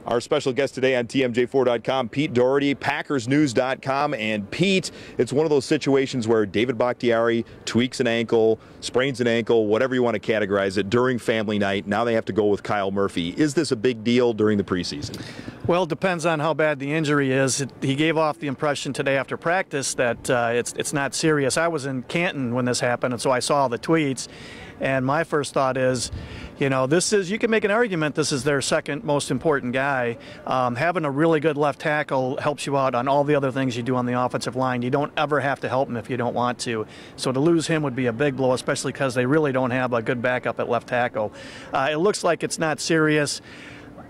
Our special guest today on TMJ4.com, Pete Dougherty, PackersNews.com. And Pete, it's one of those situations where David Bakhtiari tweaks an ankle, sprains an ankle, whatever you want to categorize it, during family night. Now they have to go with Kyle Murphy. Is this a big deal during the preseason? Well, it depends on how bad the injury is. He gave off the impression today after practice that it's not serious. I was in Canton when this happened, and so I saw the tweets. And my first thought is, you know, you can make an argument this is their second most important guy. Having a really good left tackle helps you out on all the other things you do on the offensive line. You don't ever have to help him if you don't want to. So to lose him would be a big blow, especially because they really don't have a good backup at left tackle. It looks like it's not serious.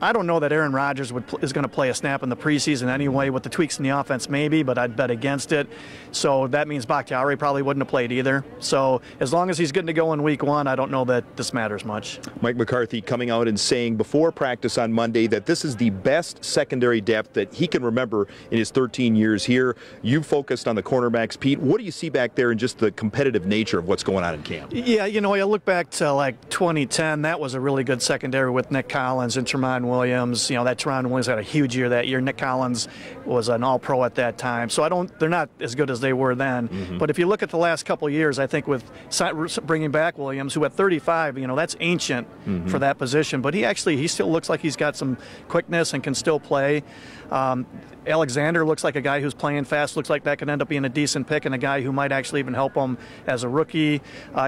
I don't know that Aaron Rodgers is going to play a snap in the preseason anyway. With the tweaks in the offense, maybe, but I'd bet against it. So that means Bakhtiari probably wouldn't have played either. So as long as he's good to go in week one, I don't know that this matters much. Mike McCarthy coming out and saying before practice on Monday that this is the best secondary depth that he can remember in his 13 years here. You focused on the cornerbacks, Pete. What do you see back there in just the competitive nature of what's going on in camp? Yeah, you know, I look back to like 2010. That was a really good secondary with Nick Collins and Tremont Williams. You know, that Tremont Williams had a huge year that year. Nick Collins was an all-pro at that time. So they're not as good as they were then. Mm-hmm. But if you look at the last couple of years, I think with bringing back Williams, who at 35, you know, that's ancient for that position. But he still looks like he's got some quickness and can still play. Alexander looks like a guy who's playing fast, looks like that could end up being a decent pick and a guy who might actually even help him as a rookie.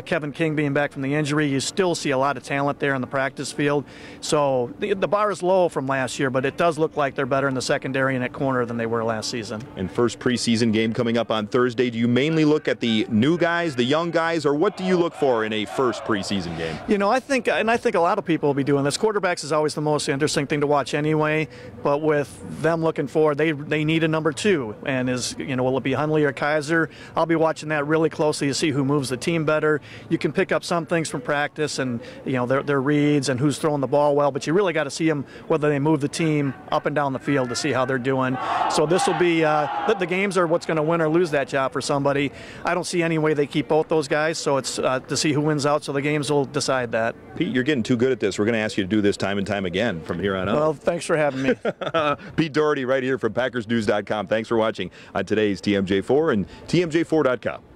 Kevin King being back from the injury, you still see a lot of talent there in the practice field. So the bar is low from last year, but it does look like they're better in the secondary and at corner than they were last season. And first preseason game coming up on Thursday, do you mainly look at the new guys, the young guys, or what do you look for in a first preseason game? You know, I think a lot of people will be doing this. Quarterbacks is always the most interesting thing to watch anyway, but with them looking forward, they need a number two, and will it be Hundley or Kaiser? I'll be watching that really closely to see who moves the team better. You can pick up some things from practice and their reads and who's throwing the ball well, but you really got to see them whether they move the team up and down the field to see how they're doing. So this will be the games are what's going to win or lose that job for somebody. I don't see any way they keep both those guys, so it's to see who wins out. So the games will decide that. Pete, you're getting too good at this. We're going to ask you to do this time and time again from here on out. Well, thanks for having me. Pete Dougherty right here from PackersNews.com. Thanks for watching on today's TMJ4 and TMJ4.com.